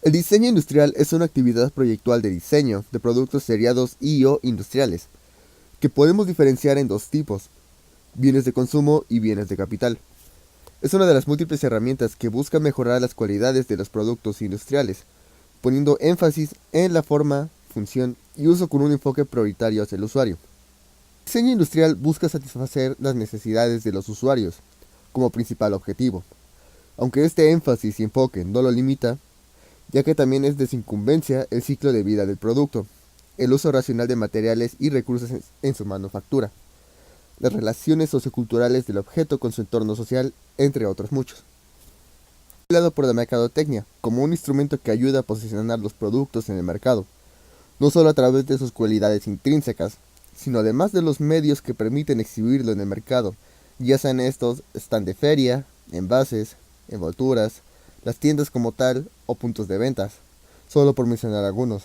El diseño industrial es una actividad proyectual de diseño de productos seriados y/o industriales, que podemos diferenciar en dos tipos: bienes de consumo y bienes de capital. Es una de las múltiples herramientas que busca mejorar las cualidades de los productos industriales, poniendo énfasis en la forma, función y uso con un enfoque prioritario hacia el usuario. El diseño industrial busca satisfacer las necesidades de los usuarios como principal objetivo, aunque este énfasis y enfoque no lo limita, ya que también es de su incumbencia el ciclo de vida del producto, el uso racional de materiales y recursos en su manufactura, las relaciones socioculturales del objeto con su entorno social, entre otros muchos. Empleado por la mercadotecnia como un instrumento que ayuda a posicionar los productos en el mercado, no solo a través de sus cualidades intrínsecas, sino además de los medios que permiten exhibirlo en el mercado, ya sean estos stand de feria, envases, envolturas, las tiendas como tal o puntos de ventas, solo por mencionar algunos.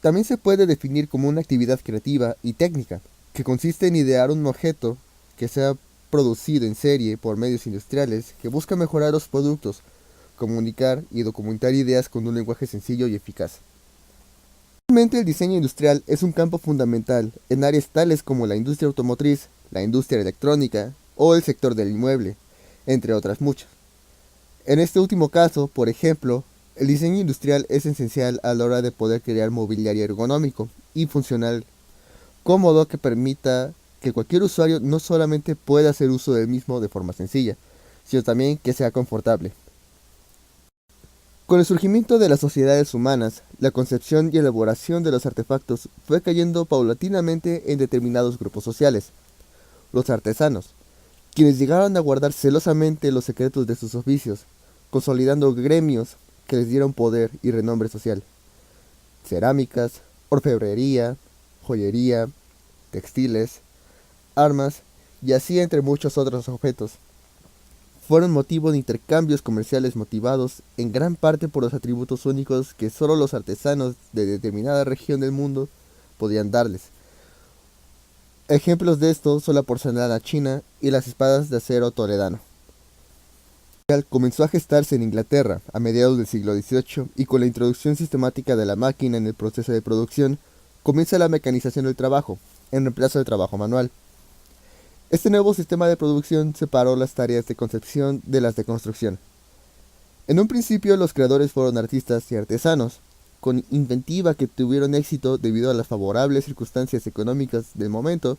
También se puede definir como una actividad creativa y técnica, que consiste en idear un objeto que sea producido en serie por medios industriales que busca mejorar los productos, comunicar y documentar ideas con un lenguaje sencillo y eficaz. Actualmente el diseño industrial es un campo fundamental en áreas tales como la industria automotriz, la industria electrónica o el sector del inmueble, entre otras muchas. En este último caso, por ejemplo, el diseño industrial es esencial a la hora de poder crear mobiliario ergonómico y funcional, cómodo, que permita que cualquier usuario no solamente pueda hacer uso del mismo de forma sencilla, sino también que sea confortable. Con el surgimiento de las sociedades humanas, la concepción y elaboración de los artefactos fue cayendo paulatinamente en determinados grupos sociales: los artesanos, quienes llegaron a guardar celosamente los secretos de sus oficios, consolidando gremios que les dieron poder y renombre social: cerámicas, orfebrería, joyería, textiles, armas y así entre muchos otros objetos. Fueron motivo de intercambios comerciales motivados en gran parte por los atributos únicos que solo los artesanos de determinada región del mundo podían darles. Ejemplos de esto son la porcelana china y las espadas de acero toledano. Comenzó a gestarse en Inglaterra a mediados del siglo XVIII y con la introducción sistemática de la máquina en el proceso de producción, comienza la mecanización del trabajo, en reemplazo del trabajo manual. Este nuevo sistema de producción separó las tareas de concepción de las de construcción. En un principio los creadores fueron artistas y artesanos, con inventiva que tuvieron éxito debido a las favorables circunstancias económicas del momento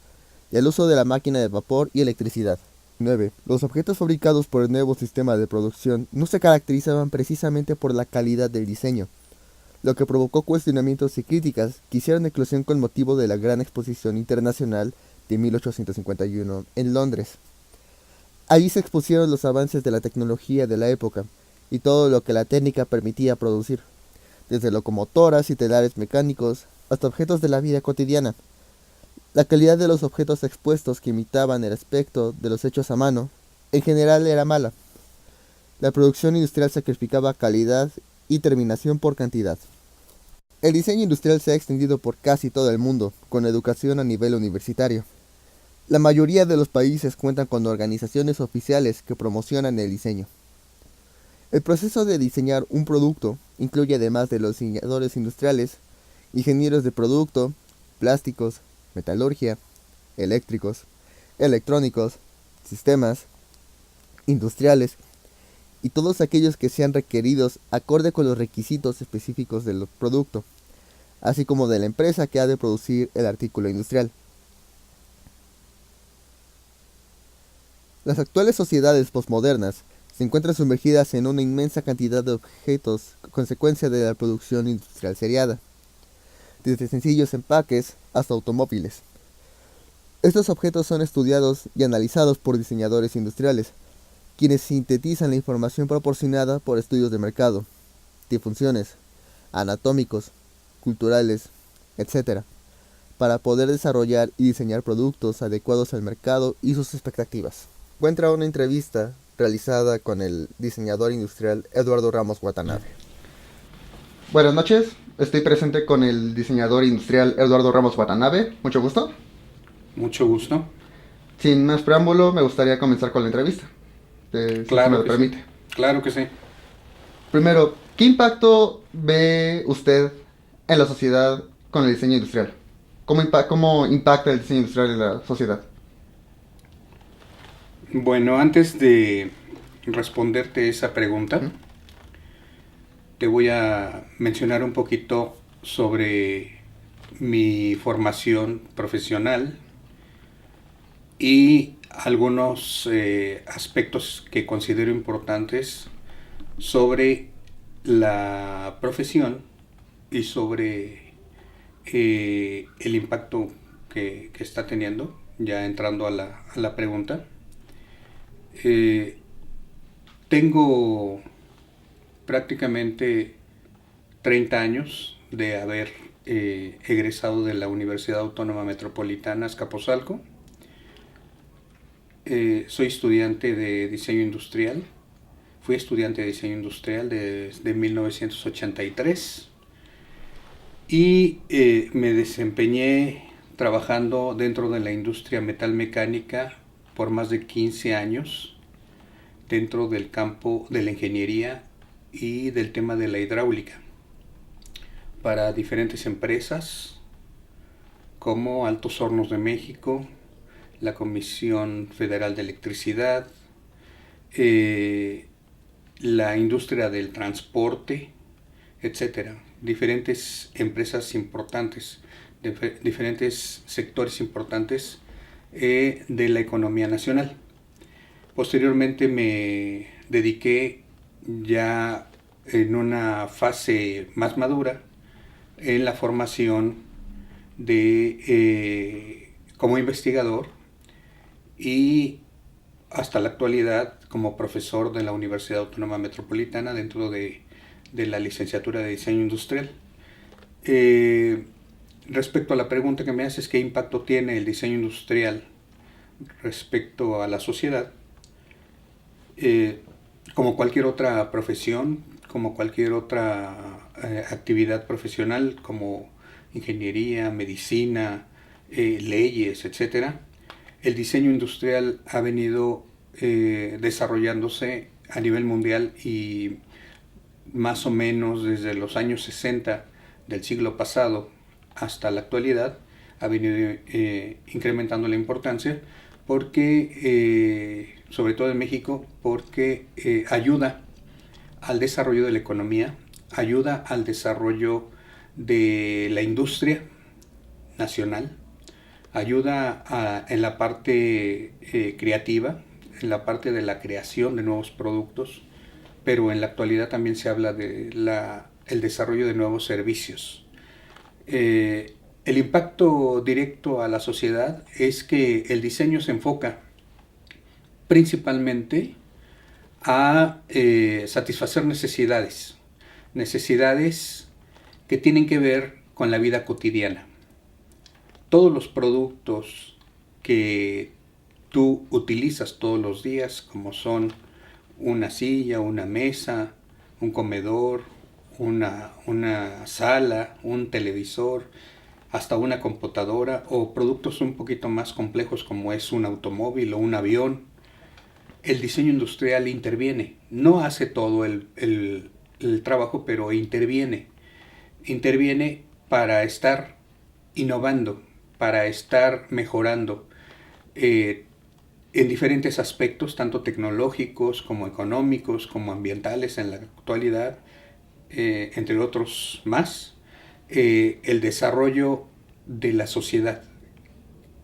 y al uso de la máquina de vapor y electricidad. 9. Los objetos fabricados por el nuevo sistema de producción no se caracterizaban precisamente por la calidad del diseño, lo que provocó cuestionamientos y críticas que hicieron eclosión con motivo de la Gran Exposición Internacional de 1851 en Londres. Allí se expusieron los avances de la tecnología de la época y todo lo que la técnica permitía producir, desde locomotoras y telares mecánicos hasta objetos de la vida cotidiana. La calidad de los objetos expuestos, que imitaban el aspecto de los hechos a mano, en general era mala. La producción industrial sacrificaba calidad y terminación por cantidad. El diseño industrial se ha extendido por casi todo el mundo, con educación a nivel universitario. La mayoría de los países cuentan con organizaciones oficiales que promocionan el diseño. El proceso de diseñar un producto incluye, además de los diseñadores industriales, ingenieros de producto, plásticos, metalurgia, eléctricos, electrónicos, sistemas, industriales y todos aquellos que sean requeridos acorde con los requisitos específicos del producto, así como de la empresa que ha de producir el artículo industrial. Las actuales sociedades posmodernas se encuentran sumergidas en una inmensa cantidad de objetos consecuencia de la producción industrial seriada, desde sencillos empaques hasta automóviles. Estos objetos son estudiados y analizados por diseñadores industriales, quienes sintetizan la información proporcionada por estudios de mercado, de funciones, anatómicos, culturales, etc., para poder desarrollar y diseñar productos adecuados al mercado y sus expectativas. Encuentra una entrevista realizada con el diseñador industrial Eduardo Ramos Watanabe. Buenas noches, estoy presente con el diseñador industrial Eduardo Ramos Watanabe. Mucho gusto. Mucho gusto. Sin más preámbulo, me gustaría comenzar con la entrevista, si se me Claro lo que sí. permite. Claro que sí. Primero, ¿Qué impacto ve usted en la sociedad con el diseño industrial? ¿Cómo impacta el diseño industrial en la sociedad? Bueno, antes de responderte esa pregunta, Ujú. te voy a mencionar un poquito sobre mi formación profesional y algunos aspectos que considero importantes sobre la profesión y sobre el impacto que está teniendo, ya entrando a la pregunta. Eh, Tengo prácticamente 30 años de haber egresado de la Universidad Autónoma Metropolitana Azcapotzalco. Soy estudiante de diseño industrial. Fui estudiante de diseño industrial desde 1983 y me desempeñé trabajando dentro de la industria metalmecánica por más de 15 años dentro del campo de la ingeniería y del tema de la hidráulica para diferentes empresas como Altos Hornos de México, la Comisión Federal de Electricidad, eh, la industria del transporte, etcétera. Diferentes empresas importantes, diferentes sectores importantes de la economía nacional. Posteriormente me dediqué ya en una fase más madura en la formación de como investigador y hasta la actualidad como profesor de la Universidad Autónoma Metropolitana dentro de la licenciatura de diseño industrial. Eh, Respecto a la pregunta que me haces, ¿qué impacto tiene el diseño industrial respecto a la sociedad? Eh, Como cualquier otra profesión, como cualquier otra actividad profesional, como ingeniería, medicina, leyes, etcétera, el diseño industrial ha venido desarrollándose a nivel mundial y más o menos desde los años 60 del siglo pasado hasta la actualidad ha venido incrementando la importancia porque, sobre todo en México, porque ayuda al desarrollo de la economía, ayuda al desarrollo de la industria nacional, ayuda en la parte creativa, en la parte de la creación de nuevos productos, pero en la actualidad también se habla de el desarrollo de nuevos servicios. El impacto directo a la sociedad es que el diseño se enfoca principalmente a satisfacer necesidades, necesidades que tienen que ver con la vida cotidiana. Todos los productos que tú utilizas todos los días, como son una silla, una mesa, un comedor, una sala, un televisor, hasta una computadora o productos un poquito más complejos como es un automóvil o un avión, el diseño industrial interviene. No hace todo el trabajo, pero interviene. Interviene para estar innovando, para estar mejorando en diferentes aspectos, tanto tecnológicos como económicos, como ambientales en la actualidad, entre otros más, el desarrollo de la sociedad.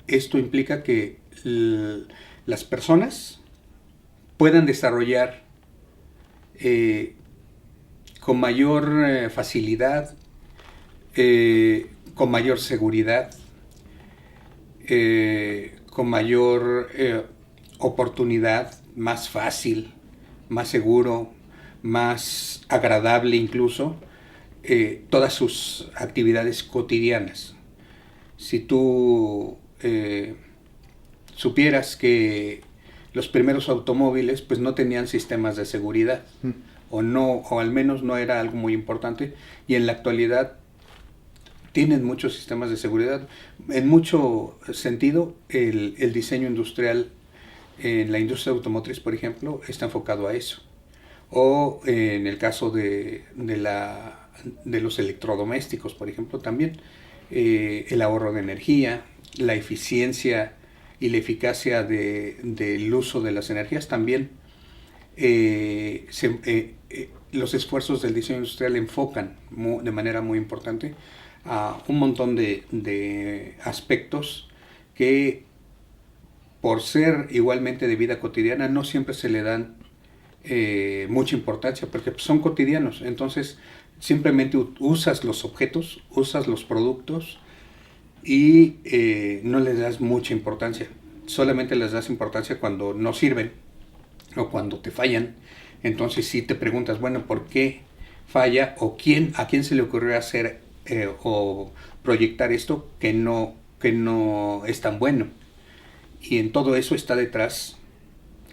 Esto implica que las personas puedan desarrollar con mayor facilidad, con mayor seguridad, con mayor oportunidad, más fácil, más seguro, más agradable incluso, todas sus actividades cotidianas. Si tú supieras que los primeros automóviles pues no tenían sistemas de seguridad o no, o al menos no era algo muy importante, y en la actualidad tienen muchos sistemas de seguridad. En mucho sentido el diseño industrial en la industria automotriz, por ejemplo, está enfocado a eso. o en el caso de los electrodomésticos, por ejemplo, también el ahorro de energía, la eficiencia y la eficacia del uso de las energías también. Los esfuerzos del diseño industrial enfocan de manera muy importante a un montón de aspectos que, por ser igualmente de vida cotidiana, no siempre se le dan mucha importancia, porque son cotidianos. Entonces simplemente usas los objetos, usas los productos y no les das mucha importancia. Solamente les das importancia cuando no sirven o cuando te fallan. Entonces sí te preguntas, bueno, ¿por qué falla? ¿O a quién se le ocurrió hacer o proyectar esto que no es tan bueno? Y en todo eso está detrás,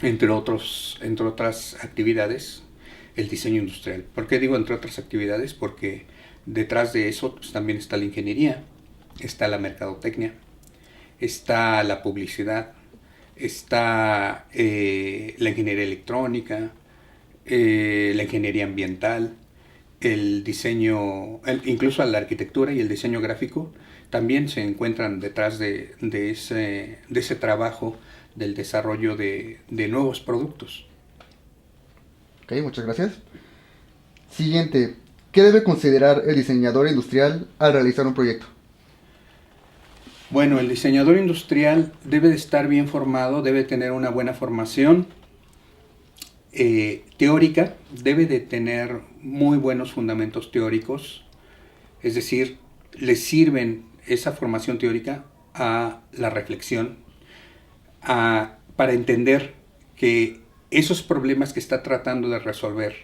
entre otras actividades, el diseño industrial. ¿Por qué digo entre otras actividades? Porque detrás de eso pues, también está la ingeniería, está la mercadotecnia, está la publicidad, está la ingeniería electrónica, la ingeniería ambiental, el diseño, incluso la arquitectura y el diseño gráfico también se encuentran detrás de ese trabajo del desarrollo de nuevos productos. Ok, muchas gracias. Siguiente, ¿qué debe considerar el diseñador industrial al realizar un proyecto? Bueno, el diseñador industrial debe de estar bien formado, debe tener una buena formación teórica, debe de tener muy buenos fundamentos teóricos, es decir, le sirven esa formación teórica a la reflexión, para entender que esos problemas que está tratando de resolver,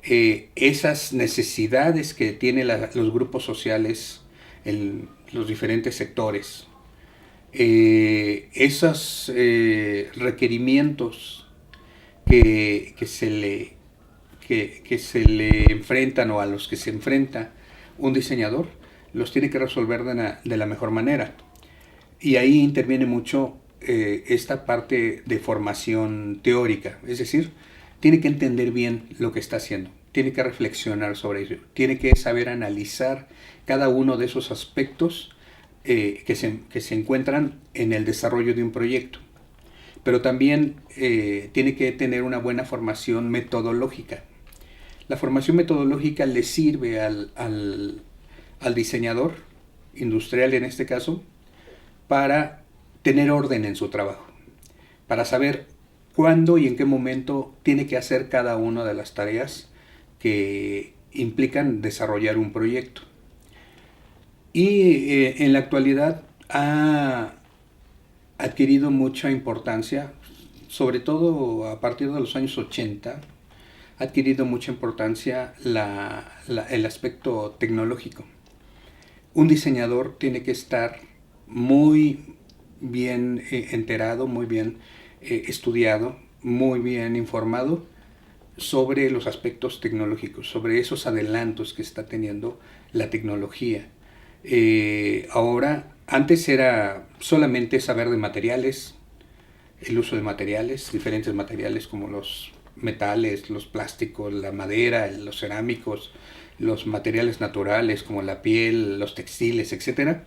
esas necesidades que tienen los grupos sociales en los diferentes sectores, esos requerimientos que se le enfrentan o a los que se enfrenta un diseñador, los tiene que resolver de la mejor manera. Y ahí interviene mucho esta parte de formación teórica, es decir, tiene que entender bien lo que está haciendo, tiene que reflexionar sobre ello, tiene que saber analizar cada uno de esos aspectos que se encuentran en el desarrollo de un proyecto. Pero también tiene que tener una buena formación metodológica. La formación metodológica le sirve al diseñador industrial, en este caso, para tener orden en su trabajo, para saber cuándo y en qué momento tiene que hacer cada una de las tareas que implican desarrollar un proyecto. Y en la actualidad ha adquirido mucha importancia, sobre todo a partir de los años 80, ha adquirido mucha importancia el aspecto tecnológico. Un diseñador tiene que estar muy bien enterado, muy bien estudiado, muy bien informado sobre los aspectos tecnológicos, sobre esos adelantos que está teniendo la tecnología. Ahora, antes era solamente saber de materiales, el uso de materiales, diferentes materiales como los metales, los plásticos, la madera, los cerámicos, los materiales naturales como la piel, los textiles, etc.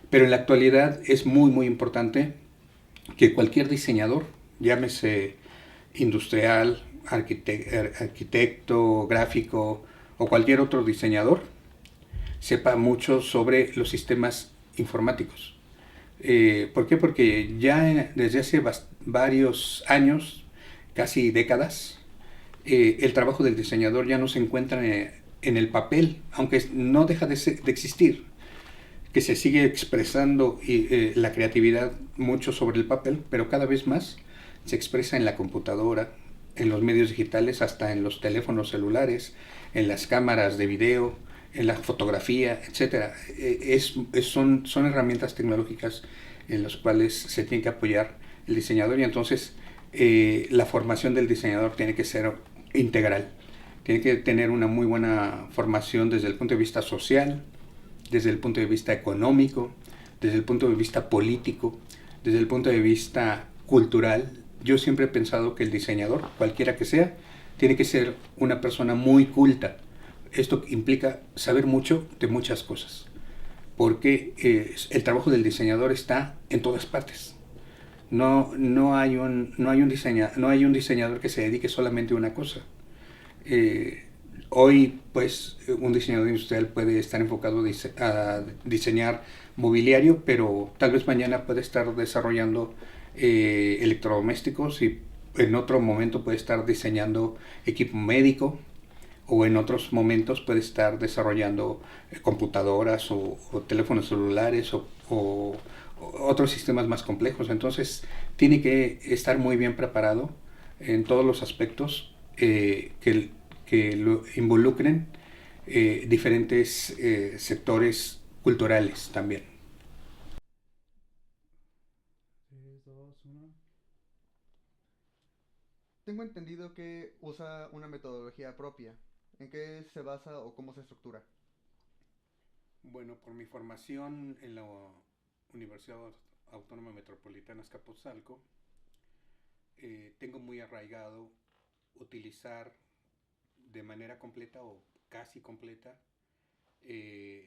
Pero en la actualidad es muy muy importante que cualquier diseñador, llámese industrial, arquitecto, gráfico o cualquier otro diseñador, sepa mucho sobre los sistemas informáticos. ¿Por qué? Porque ya desde hace varios años, casi décadas, el trabajo del diseñador ya no se encuentra en el papel, aunque no deja de existir, que se sigue expresando la creatividad mucho sobre el papel, pero cada vez más se expresa en la computadora, en los medios digitales, hasta en los teléfonos celulares, en las cámaras de video, en la fotografía, etc. Son herramientas tecnológicas en las cuales se tiene que apoyar el diseñador, y entonces la formación del diseñador tiene que ser integral. Tiene que tener una muy buena formación desde el punto de vista social, desde el punto de vista económico, desde el punto de vista político, desde el punto de vista cultural. Yo siempre he pensado que el diseñador, cualquiera que sea, tiene que ser una persona muy culta. Esto implica saber mucho de muchas cosas, porque el trabajo del diseñador está en todas partes. No hay un diseñador que se dedique solamente a una cosa. Hoy, pues, un diseñador industrial puede estar enfocado a diseñar mobiliario, pero tal vez mañana puede estar desarrollando electrodomésticos, y en otro momento puede estar diseñando equipo médico, o en otros momentos puede estar desarrollando computadoras o teléfonos celulares o otros sistemas más complejos. Entonces tiene que estar muy bien preparado en todos los aspectos que lo involucren diferentes sectores culturales también. Tengo entendido que usa una metodología propia. ¿En qué se basa o cómo se estructura? Bueno, por mi formación en la Universidad Autónoma Metropolitana Azcapotzalco, tengo muy arraigado utilizar de manera completa o casi completa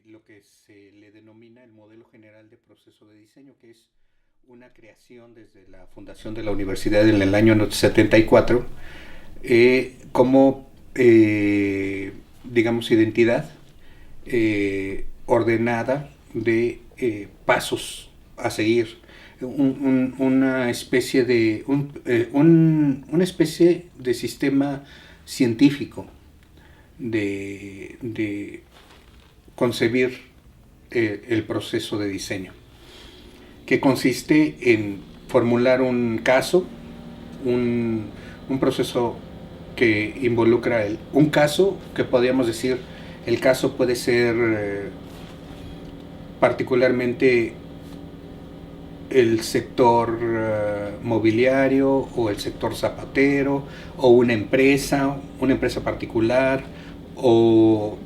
lo que se le denomina el modelo general de proceso de diseño, que es una creación desde la fundación de la universidad en el año 74 como, digamos, identidad ordenada de pasos a seguir, una especie de una especie de sistema científico de concebir el proceso de diseño, que consiste en formular un caso, un proceso que involucra un caso, que podríamos decir, el caso puede ser particularmente el sector mobiliario, o el sector zapatero, o una empresa particular, o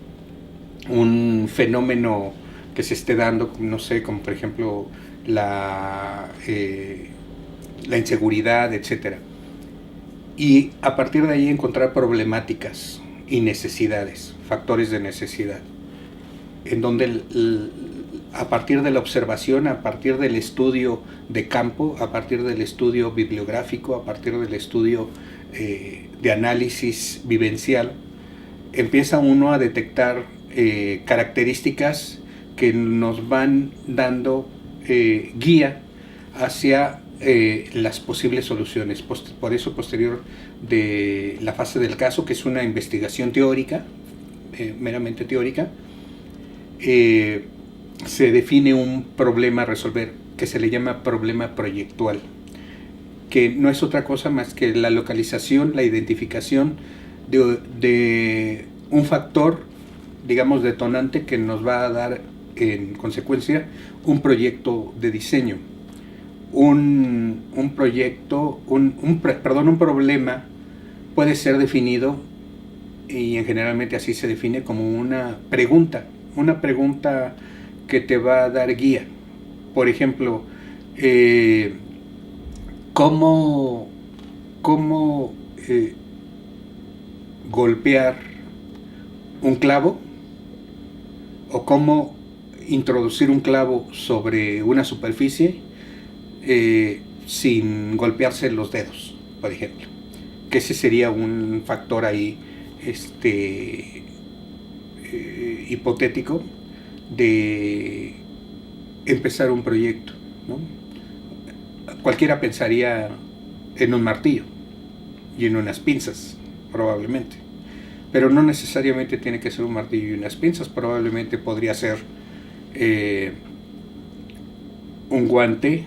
un fenómeno que se esté dando, no sé, como por ejemplo la inseguridad, etcétera. Y a partir de ahí encontrar problemáticas y necesidades, factores de necesidad, en donde a partir de la observación, a partir del estudio de campo, a partir del estudio bibliográfico, a partir del estudio de análisis vivencial, empieza uno a detectar características que nos van dando guía hacia las posibles soluciones. Por eso, posterior de la fase del caso, que es una investigación teórica, meramente teórica, se define un problema a resolver, que se le llama problema proyectual, que no es otra cosa más que la localización, la identificación de un factor, digamos, detonante, que nos va a dar en consecuencia un proyecto de diseño. Un problema puede ser definido, y generalmente así se define, como una pregunta que te va a dar guía. Por ejemplo, ¿cómo golpear un clavo? ¿O cómo introducir un clavo sobre una superficie sin golpearse los dedos, por ejemplo? Que ese sería un factor ahí hipotético de empezar un proyecto, ¿no? Cualquiera pensaría en un martillo y en unas pinzas, probablemente, pero no necesariamente tiene que ser un martillo y unas pinzas. Probablemente podría ser un guante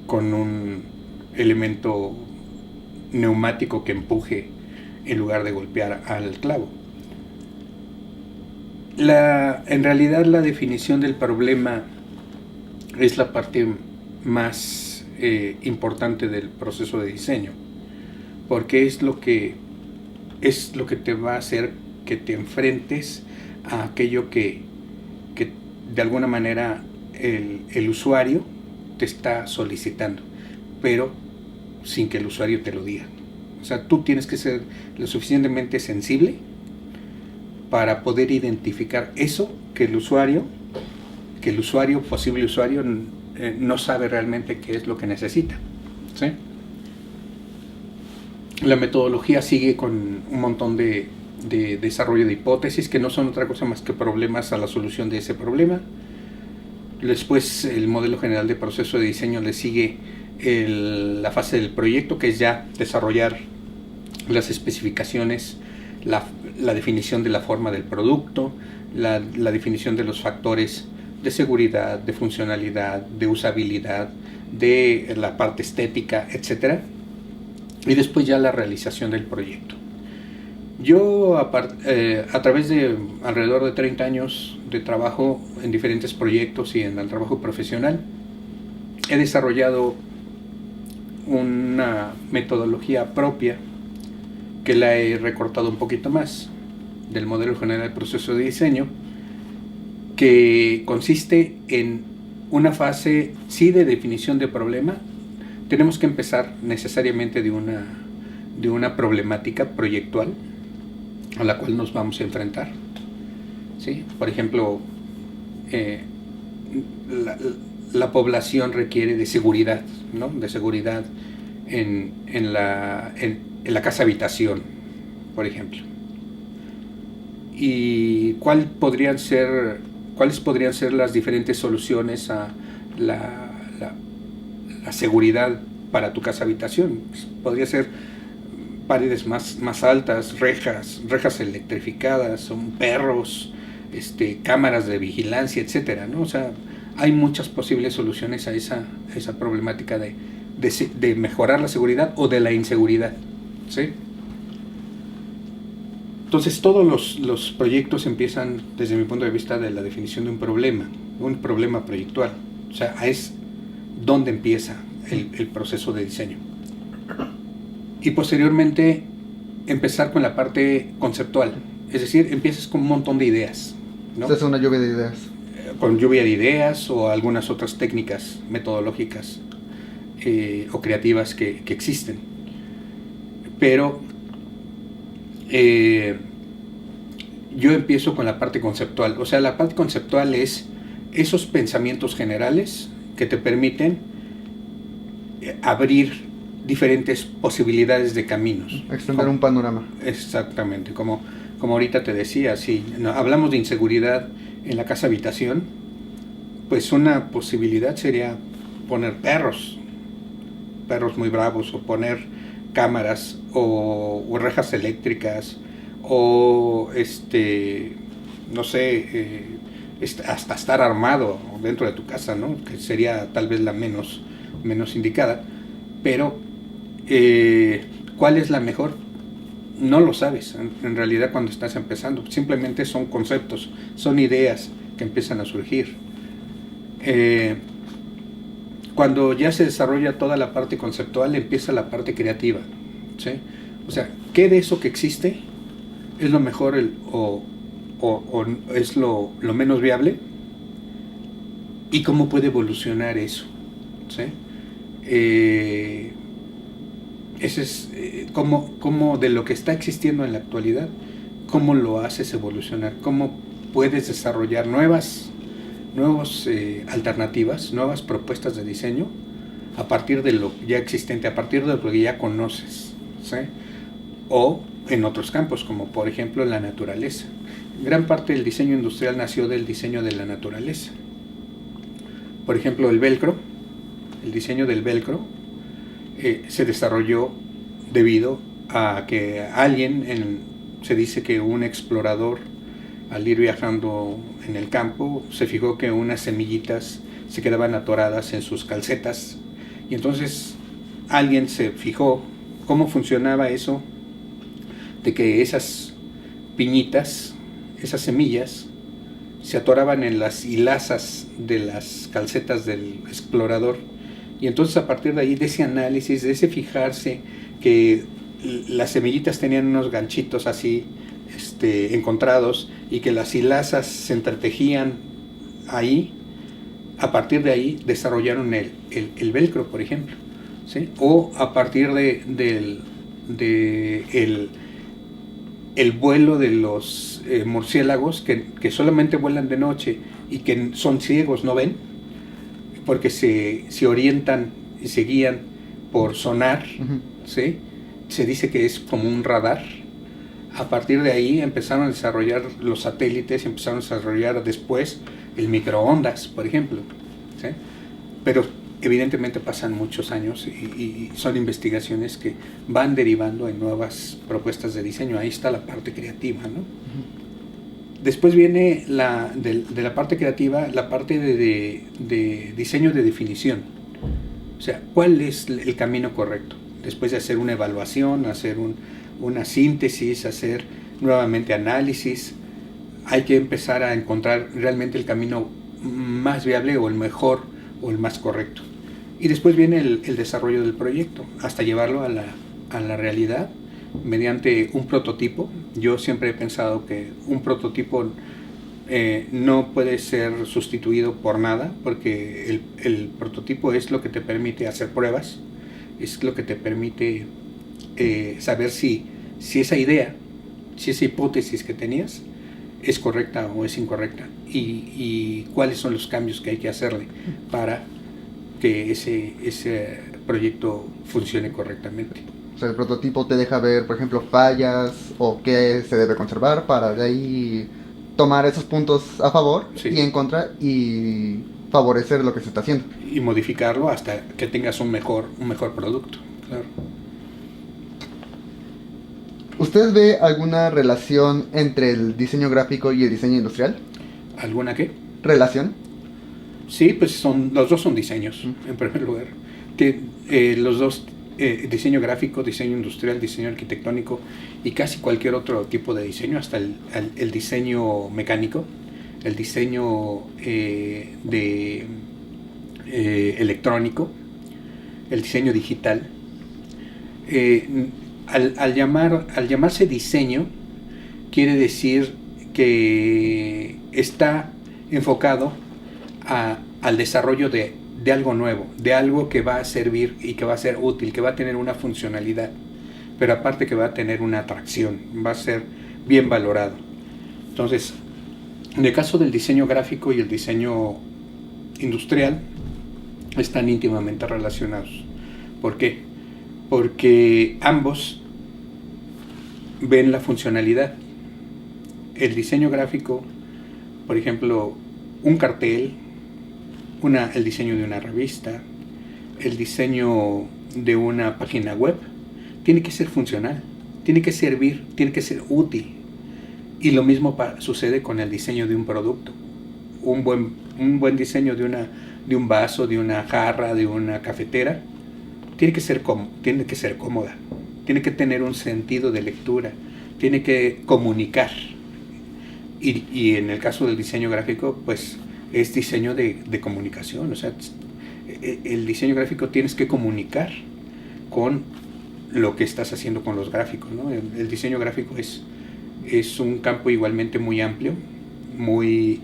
con un elemento neumático que empuje en lugar de golpear al clavo. En realidad, la definición del problema es la parte más importante del proceso de diseño, porque es lo que te va a hacer que te enfrentes a aquello que de alguna manera el usuario te está solicitando, pero sin que el usuario te lo diga. O sea, tú tienes que ser lo suficientemente sensible para poder identificar eso que el posible usuario, no sabe realmente qué es lo que necesita, ¿sí? La metodología sigue con un montón de desarrollo de hipótesis que no son otra cosa más que problemas a la solución de ese problema. Después el modelo general de proceso de diseño le sigue la fase del proyecto, que es ya desarrollar las especificaciones, la definición de la forma del producto, la definición de los factores de seguridad, de funcionalidad, de usabilidad, de la parte estética, etc. Y después ya la realización del proyecto. Yo, a través de alrededor de 30 años de trabajo en diferentes proyectos y en el trabajo profesional, he desarrollado una metodología propia que la he recortado un poquito más del modelo general de proceso de diseño, que consiste en una fase, sí, de definición de problema. Tenemos que empezar necesariamente de una problemática proyectual a la cual nos vamos a enfrentar, ¿sí? Por ejemplo, la población requiere de seguridad, ¿no? De seguridad en la casa habitación, por ejemplo. ¿Y cuáles podrían ser las diferentes soluciones a la seguridad para tu casa habitación? Pues podría ser paredes más altas, rejas electrificadas, perros, cámaras de vigilancia, etcétera, ¿no? O sea, hay muchas posibles soluciones a esa problemática de mejorar la seguridad o de la inseguridad, ¿sí? Entonces todos los proyectos empiezan desde mi punto de vista de la definición de un problema proyectual. O sea, es donde empieza el proceso de diseño. Y posteriormente empezar con la parte conceptual. Es decir, empiezas con un montón de ideas, ¿no? Es una lluvia de ideas. Con lluvia de ideas o algunas otras técnicas metodológicas o creativas que existen. Pero yo empiezo con la parte conceptual. O sea, la parte conceptual es esos pensamientos generales que te permiten abrir diferentes posibilidades de caminos. Extender un panorama. Exactamente, como ahorita te decía, si hablamos de inseguridad en la casa habitación, pues una posibilidad sería poner perros muy bravos, o poner cámaras o rejas eléctricas, o no sé, hasta estar armado dentro de tu casa, ¿no? Que sería tal vez la menos indicada. Pero ¿cuál es la mejor? No lo sabes en realidad cuando estás empezando. Simplemente son conceptos, son ideas que empiezan a surgir. Cuando ya se desarrolla toda la parte conceptual, empieza la parte creativa, ¿sí? O sea, ¿qué de eso que existe es lo mejor o es lo menos viable? ¿Y cómo puede evolucionar eso? ¿Sí? Ese es cómo de lo que está existiendo en la actualidad, cómo lo haces evolucionar, cómo puedes desarrollar nuevas alternativas, nuevas propuestas de diseño a partir de lo ya existente, a partir de lo que ya conoces, ¿sí? O en otros campos, como por ejemplo en la naturaleza. Gran parte del diseño industrial nació del diseño de la naturaleza. Por ejemplo, el diseño del velcro se desarrolló debido a que se dice que un explorador, al ir viajando en el campo, se fijó que unas semillitas se quedaban atoradas en sus calcetas, y entonces alguien se fijó cómo funcionaba eso, de que esas piñitas, esas semillas, se atoraban en las hilazas de las calcetas del explorador. Y entonces a partir de ahí, de ese análisis, de ese fijarse que las semillitas tenían unos ganchitos así encontrados, y que las hilazas se entretejían ahí, a partir de ahí desarrollaron el velcro, por ejemplo, ¿sí? O a partir el vuelo de los murciélagos que solamente vuelan de noche y que son ciegos, no ven, porque se orientan y se guían por sonar, ¿sí? Se dice que es como un radar. A partir de ahí empezaron a desarrollar los satélites, empezaron a desarrollar después el microondas, por ejemplo, ¿sí? Pero evidentemente pasan muchos años y son investigaciones que van derivando en nuevas propuestas de diseño. Ahí está la parte creativa, ¿no? Después viene de la parte creativa, la parte de diseño de definición. O sea, ¿cuál es el camino correcto? Después de hacer una evaluación, hacer una síntesis, hacer nuevamente análisis, hay que empezar a encontrar realmente el camino más viable o el mejor o el más correcto. Y después viene el desarrollo del proyecto, hasta llevarlo a la realidad mediante un prototipo. Yo siempre he pensado que un prototipo no puede ser sustituido por nada, porque el prototipo es lo que te permite hacer pruebas, es lo que te permite saber si esa idea, si esa hipótesis que tenías es correcta o es incorrecta, y cuáles son los cambios que hay que hacerle para que ese proyecto funcione correctamente. O sea, el prototipo te deja ver, por ejemplo, fallas o qué se debe conservar para de ahí tomar esos puntos a favor, sí, y en contra, y favorecer lo que se está haciendo. Y modificarlo hasta que tengas un mejor producto, claro. ¿Usted ve alguna relación entre el diseño gráfico y el diseño industrial? ¿Alguna qué? ¿Relación? Sí, pues los dos son diseños, en primer lugar. Los dos, diseño gráfico, diseño industrial, diseño arquitectónico y casi cualquier otro tipo de diseño, hasta el diseño mecánico, el diseño electrónico, el diseño digital. Al llamarse diseño, quiere decir que está enfocado al desarrollo de algo nuevo, de algo que va a servir y que va a ser útil, que va a tener una funcionalidad, pero aparte que va a tener una atracción, va a ser bien valorado. Entonces, en el caso del diseño gráfico y el diseño industrial, están íntimamente relacionados. ¿Por qué? Porque ambos ven la funcionalidad. El diseño gráfico, por ejemplo, un cartel, el diseño de una revista, el diseño de una página web, tiene que ser funcional, tiene que servir, tiene que ser útil. Y lo mismo sucede con el diseño de un producto. Un buen diseño de un vaso, de una jarra, de una cafetera, tiene que ser cómoda, tiene que tener un sentido de lectura, tiene que comunicar. Y en el caso del diseño gráfico, pues es diseño de comunicación. O sea, el diseño gráfico tienes que comunicar con lo que estás haciendo con los gráficos, ¿no? El diseño gráfico es un campo igualmente muy amplio, muy...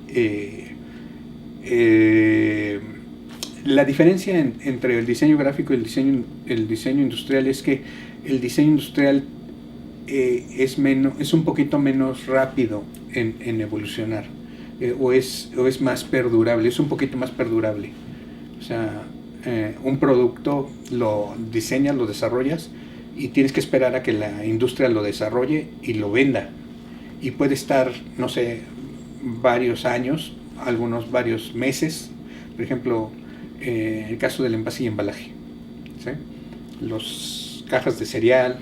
la diferencia entre el diseño gráfico y el diseño industrial es que el diseño industrial es un poquito menos rápido en evolucionar, o es más perdurable, es un poquito más perdurable. O sea, un producto lo diseñas, lo desarrollas y tienes que esperar a que la industria lo desarrolle y lo venda. Y puede estar, no sé, varios años, algunos varios meses. Por ejemplo, el caso del envase y embalaje, ¿sí? Los cajas de cereal,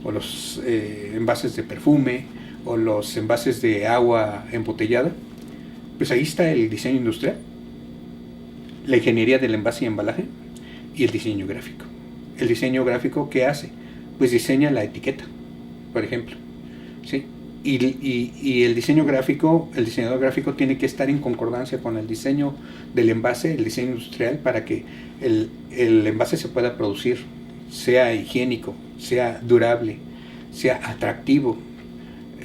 o los envases de perfume, o los envases de agua embotellada, pues ahí está el diseño industrial, la ingeniería del envase y embalaje, y el diseño gráfico. El diseño gráfico, ¿qué hace? Pues diseña la etiqueta, por ejemplo, ¿sí? Y el diseñador gráfico tiene que estar en concordancia con el diseño del envase, el diseño industrial, para que el envase se pueda producir, sea higiénico, sea durable, sea atractivo,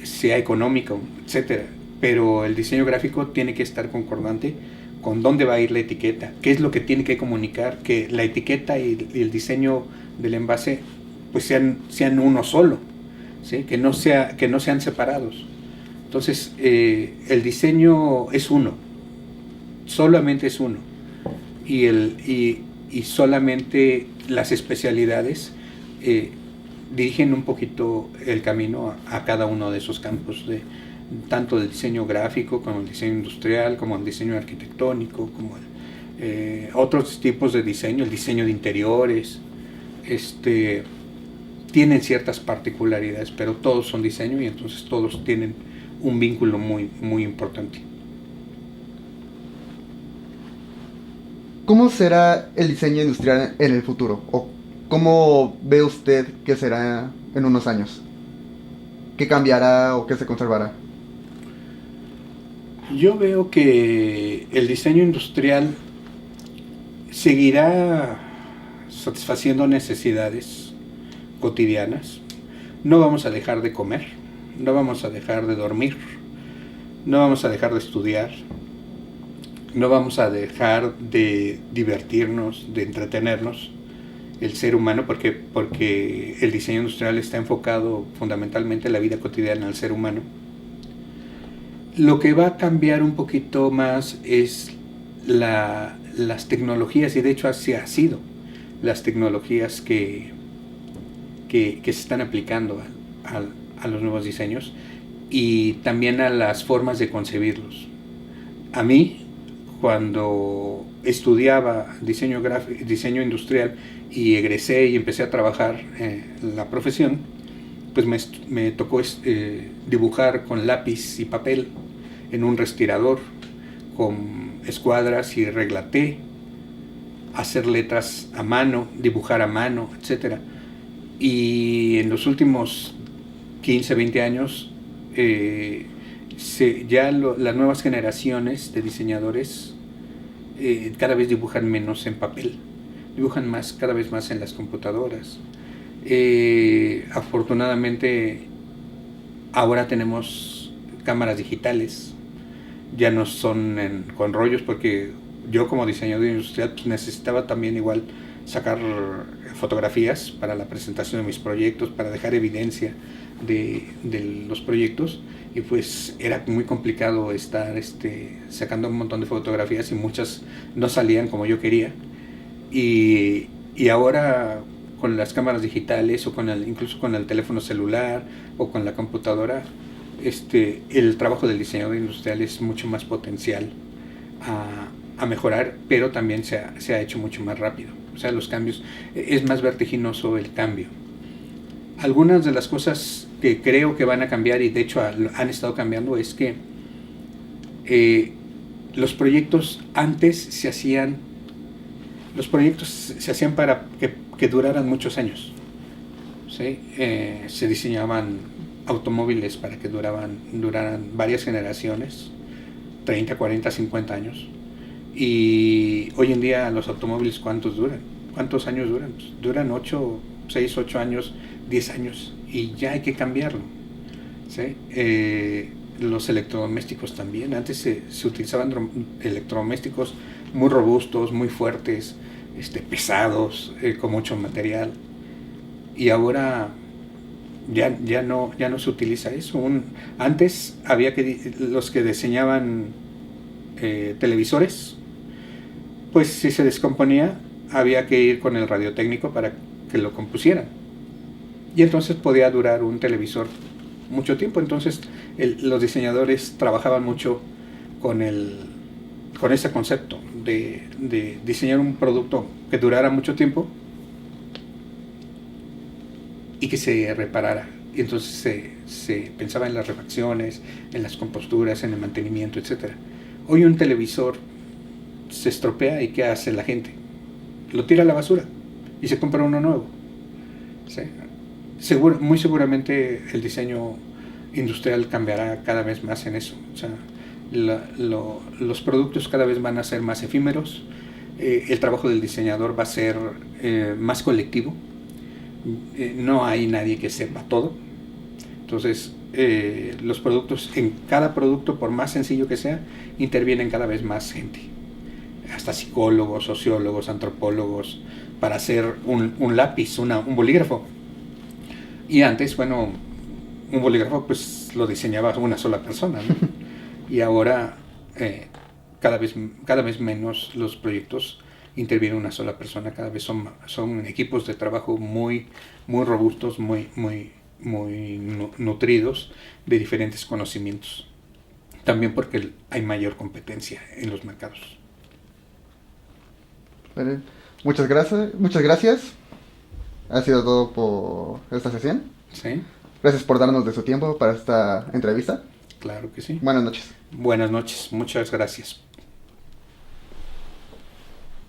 sea económico, etcétera. Pero el diseño gráfico tiene que estar concordante con dónde va a ir la etiqueta, qué es lo que tiene que comunicar, que la etiqueta y el diseño del envase pues sean uno solo, ¿sí? Que no sean separados. Entonces, el diseño es uno, solamente es uno, y solamente las especialidades dirigen un poquito el camino a cada uno de esos campos, tanto del diseño gráfico como el diseño industrial, como el diseño arquitectónico, como otros tipos de diseño, el diseño de interiores, tienen ciertas particularidades, pero todos son diseño y entonces todos tienen un vínculo muy, muy importante. ¿Cómo será el diseño industrial en el futuro? ¿O cómo ve usted que será en unos años? ¿Qué cambiará o qué se conservará? Yo veo que el diseño industrial seguirá satisfaciendo necesidades cotidianas. No vamos a dejar de comer, no vamos a dejar de dormir, no vamos a dejar de estudiar, no vamos a dejar de divertirnos, de entretenernos, el ser humano, porque el diseño industrial está enfocado fundamentalmente en la vida cotidiana del ser humano. Lo que va a cambiar un poquito más es las tecnologías, y de hecho así ha sido, las tecnologías que se están aplicando a los nuevos diseños y también a las formas de concebirlos. A mí, cuando estudiaba diseño industrial y egresé y empecé a trabajar en la profesión, pues me tocó dibujar con lápiz y papel en un respirador, con escuadras y regla T, hacer letras a mano, dibujar a mano, etc. Y en los últimos 15, 20 años, las nuevas generaciones de diseñadores cada vez dibujan menos en papel, dibujan cada vez más en las computadoras. Afortunadamente ahora tenemos cámaras digitales, ya no son con rollos, porque yo como diseñador industrial pues necesitaba también igual sacar fotografías para la presentación de mis proyectos, para dejar evidencia de los proyectos, y pues era muy complicado estar sacando un montón de fotografías y muchas no salían como yo quería, y ahora con las cámaras digitales o incluso con el teléfono celular o con la computadora, el trabajo del diseñador industrial es mucho más potencial a mejorar, pero también se ha hecho mucho más rápido. O sea, los cambios, es más vertiginoso el cambio. Algunas de las cosas que creo que van a cambiar, y de hecho han estado cambiando, es que los proyectos antes se hacían para que duraran muchos años, ¿sí? Se diseñaban automóviles para que duraran varias generaciones, 30, 40, 50 años. Y hoy en día los automóviles, ¿cuántos años duran? Pues duran 6, 8 años, 10 años, y ya hay que cambiarlo, ¿sí? Los electrodomésticos también. Antes se utilizaban electrodomésticos muy robustos, muy fuertes, pesados, con mucho material, y ahora ya no se utiliza eso. Antes había los que diseñaban televisores, pues si se descomponía había que ir con el radiotécnico para que lo compusieran, y entonces podía durar un televisor mucho tiempo. Entonces los diseñadores trabajaban mucho con ese concepto de diseñar un producto que durara mucho tiempo y que se reparara, y entonces se pensaba en las refacciones, en las composturas, en el mantenimiento, etc. Hoy un televisor se estropea y ¿qué hace la gente? Lo tira a la basura y se compra uno nuevo, ¿sí? Muy seguramente el diseño industrial cambiará cada vez más en eso. O sea, los productos cada vez van a ser más efímeros, el trabajo del diseñador va a ser más colectivo, no hay nadie que sepa todo. Entonces los productos, en cada producto, por más sencillo que sea, intervienen cada vez más gente, hasta psicólogos, sociólogos, antropólogos, para hacer un lápiz, un bolígrafo. Y antes, bueno, un bolígrafo pues lo diseñaba una sola persona, ¿no? Y ahora cada vez menos los proyectos interviene una sola persona, cada vez son equipos de trabajo muy robustos, muy nutridos de diferentes conocimientos. También porque hay mayor competencia en los mercados. Vale. Muchas gracias, muchas gracias. Ha sido todo por esta sesión. ¿Sí? Gracias por darnos de su tiempo para esta entrevista. Claro que sí. Buenas noches. Buenas noches, muchas gracias.